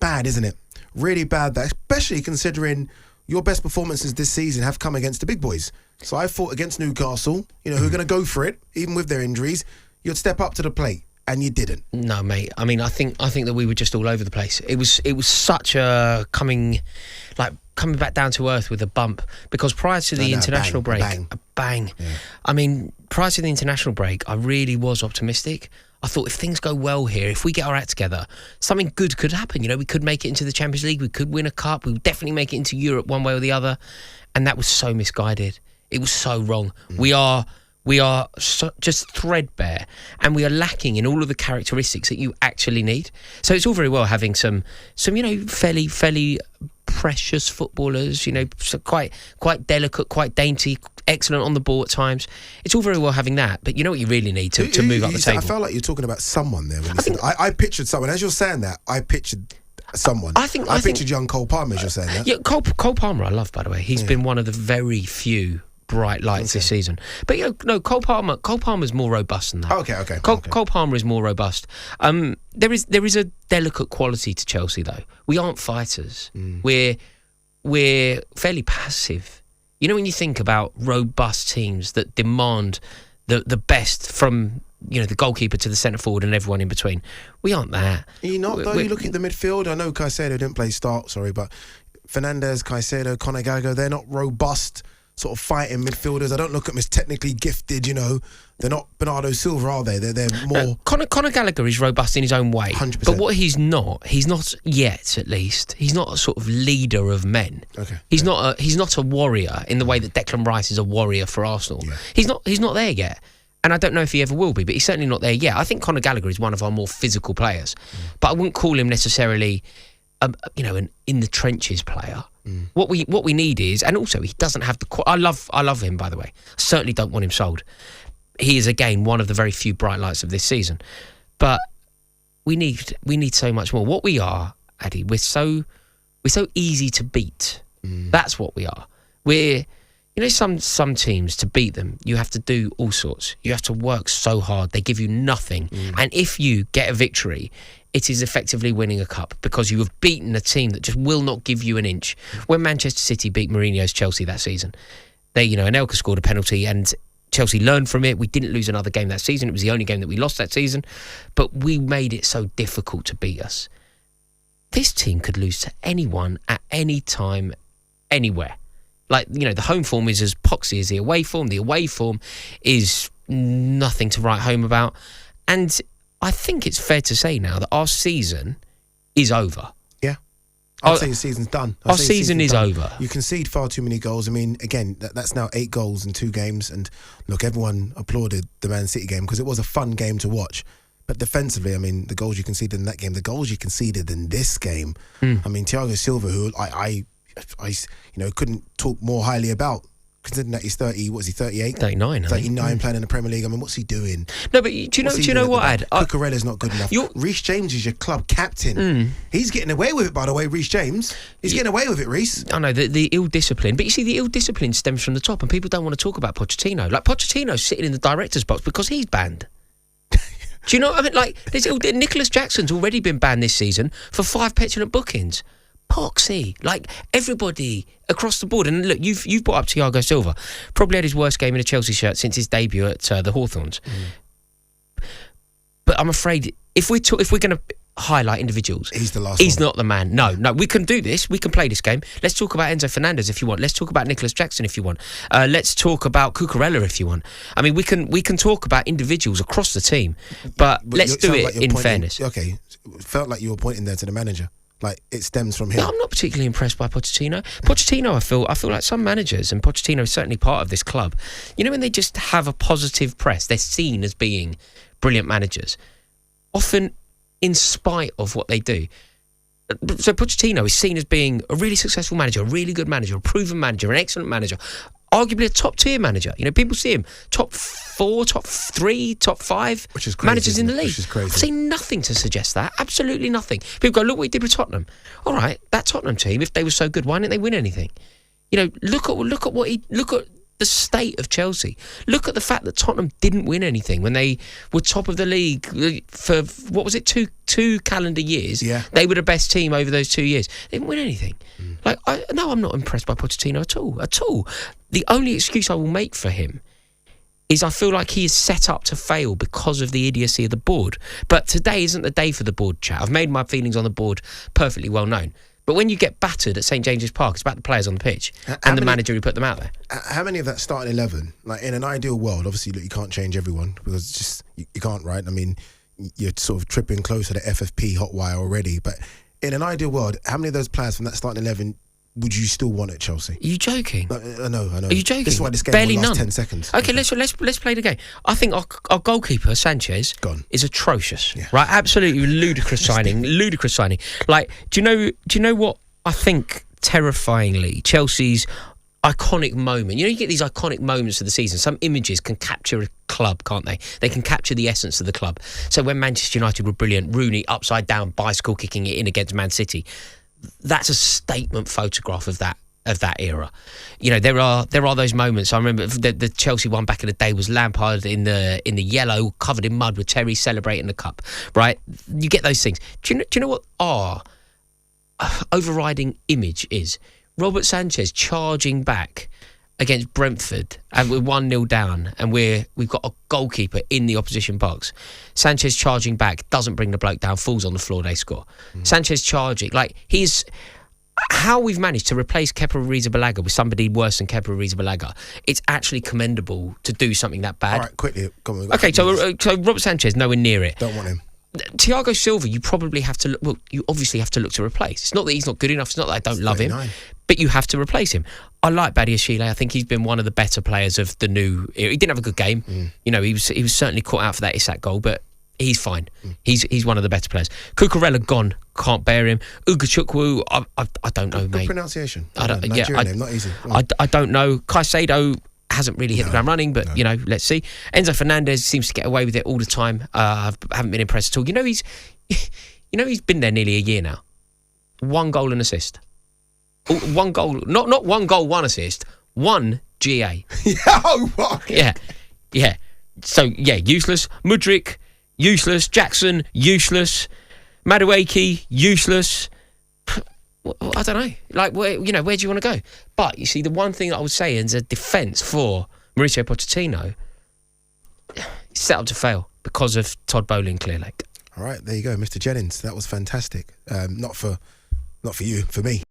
bad, isn't it? Really bad, that, especially considering your best performances this season have come against the big boys. So I thought against Newcastle, who are going to go for it, even with their injuries, you'd step up to the plate. And you didn't. No, mate. I mean, I think that we were just all over the place. It was such a coming back down to earth with a bump, because prior to the international break, a bang. Yeah. I mean, prior to the international break, I really was optimistic. I thought if things go well here, if we get our act together, something good could happen. We could make it into the Champions League, we could win a cup, we would definitely make it into Europe one way or the other. And that was so misguided. It was so wrong. We are just threadbare, and we are lacking in all of the characteristics that you actually need. So it's all very well having some fairly precious footballers, so quite delicate, quite dainty, excellent on the ball at times. It's all very well having that, but you know what you really need to move up the table. I felt like you're talking about someone there. I pictured someone. As you're saying that, I pictured someone. I pictured young Cole Palmer as you're saying that. Yeah, Cole Palmer I love, by the way. He's been one of the very few bright lights this season. But Cole Palmer's more robust than that. Okay. Cole Palmer is more robust. There is a delicate quality to Chelsea, though. We aren't fighters. We're fairly passive. When you think about robust teams that demand the best from the goalkeeper to the centre forward and everyone in between, we aren't that. You look at the midfield. I know Caicedo didn't play start, but Fernandes, Caicedo, Conor Gallagher, they're not robust sort of fighting midfielders. I don't look at them as technically gifted, They're not Bernardo Silva, are they? They're more... Conor Gallagher is robust in his own way. 100%. But what he's not yet, at least, he's not a sort of leader of men. Okay. He's not a warrior in the way that Declan Rice is a warrior for Arsenal. Yeah. He's not there yet. And I don't know if he ever will be, but he's certainly not there yet. I think Conor Gallagher is one of our more physical players. But I wouldn't call him necessarily an in the trenches player. What we need is, and also he doesn't have the. I love him, by the way. I certainly don't want him sold. He is again one of the very few bright lights of this season, but we need so much more. What we are, Addy, we're so easy to beat. That's what we are. We're some teams, to beat them, you have to do all sorts. You have to work so hard. They give you nothing, and if you get a victory, it is effectively winning a cup because you have beaten a team that just will not give you an inch. When Manchester City beat Mourinho's Chelsea that season, Anelka scored a penalty and Chelsea learned from it. We didn't lose another game that season. It was the only game that we lost that season, but we made it so difficult to beat us. This team could lose to anyone at any time, anywhere. The home form is as poxy as the away form. The away form is nothing to write home about. And I think it's fair to say now that our season is over. Yeah. I'd say your season's done. Our season is over. You concede far too many goals. I mean, again, that's now 8 goals in 2 games. And look, everyone applauded the Man City game because it was a fun game to watch. But defensively, I mean, the goals you conceded in that game, the goals you conceded in this game. I mean, Thiago Silva, who I couldn't talk more highly about, considering that he's 30, what is he, 38? 39, 39 playing in the Premier League. I mean, what's he doing? No, but do you know what, Ad? Cucurella's not good enough. Reece James is your club captain. He's getting away with it, by the way, Reece James. He's getting away with it, Reece. I know, the ill-discipline. But you see, the ill-discipline stems from the top, and people don't want to talk about Pochettino. Pochettino's sitting in the director's box because he's banned. Do you know what I mean? Nicholas Jackson's already been banned this season for 5 petulant bookings. Poxy, everybody across the board. And look, you've brought up Thiago Silva, probably had his worst game in a Chelsea shirt since his debut at the Hawthorns. But I'm afraid if we're going to highlight individuals, he's not the man. No, we can do this. We can play this game. Let's talk about Enzo Fernandez if you want. Let's talk about Nicholas Jackson if you want. Let's talk about Cucurella if you want. I mean, we can talk about individuals across the team, but let's do it in fairness. Okay, it felt like you were pointing there to the manager. It stems from him. No, I'm not particularly impressed by Pochettino. I feel like some managers, and Pochettino is certainly part of this club, when they just have a positive press, they're seen as being brilliant managers, often in spite of what they do. So Pochettino is seen as being a really successful manager, a really good manager, a proven manager, an excellent manager, arguably a top-tier manager. People see him top 4, top 3, top 5 managers in the league. I've seen nothing to suggest that. Absolutely nothing. People go, look what he did with Tottenham. All right, that Tottenham team, if they were so good, why didn't they win anything? Look at the state of Chelsea. Look at the fact that Tottenham didn't win anything when they were top of the league for, what was it, two calendar years? Yeah. They were the best team over those 2 years. They didn't win anything. I'm not impressed by Pochettino at all. The only excuse I will make for him is I feel like he is set up to fail because of the idiocy of the board. But today isn't the day for the board chat. I've made my feelings on the board perfectly well known. But when you get battered at St James's Park, it's about the players on the pitch and the manager who put them out there. How many of that starting 11, like in an ideal world, obviously look, you can't change everyone because it's just you can't, right? I mean, you're sort of tripping close to the FFP hot wire already. But in an ideal world, how many of those players from that starting 11 would you still want at Chelsea? Are you joking? I know. Are you joking? This is why this game Barely will last none. 10 seconds. Okay, let's play the game. I think our goalkeeper Sanchez is atrocious. Yeah. Right, absolutely ludicrous signing. Ludicrous signing. Like, do you know what I think? Terrifyingly, Chelsea's iconic moment. You know, you get these iconic moments of the season. Some images can capture a club, can't they? They can capture the essence of the club. So when Manchester United were brilliant, Rooney upside down, bicycle kicking it in against Man City. That's a statement photograph of that era. You know, there are those moments. I remember the Chelsea one back in the day was Lampard in the yellow, covered in mud with Terry celebrating the cup. Right? You get those things. Do you know what our overriding image is? Robert Sanchez charging back against Brentford and we're 1-0 down and we've got a goalkeeper in the opposition box. Sanchez charging back, doesn't bring the bloke down, falls on the floor, they score. Sanchez charging, like he's... How we've managed to replace Kepa Arrizabalaga with somebody worse than Kepa Arrizabalaga, it's actually commendable to do something that bad. All right, quickly. Come on, okay, so Robert Sanchez, nowhere near it. Don't want him. Thiago Silva, you probably have to look... Well, you obviously have to look to replace. It's not that he's not good enough. It's not that I don't love him. But you have to replace him. I like Badiashile. I think he's been one of the better players of the new era. He didn't have a good game. You know, he was certainly caught out for that Isak goal, but he's fine. He's one of the better players. Cucurella gone. Can't bear him. Ugachukwu, I don't know, good mate. Pronunciation. Nigerian name, not easy. I don't know. Caicedo hasn't really hit the ground running, but you know, let's see. Enzo Fernandez seems to get away with it all the time. I haven't been impressed at all. You know, he's been there nearly a year now. 1 goal and assist. 1 goal, not 1 goal, 1 assist. 1 GA. Yeah. So useless. Mudryk, useless. Jackson, useless. Madueke, useless. I don't know. Like, where do you want to go? But you see, the one thing that I would say as a defence for Mauricio Pochettino, he's set up to fail because of Todd Bowling, clearly. All right, there you go, Mr. Jennings. That was fantastic. Not for you, for me.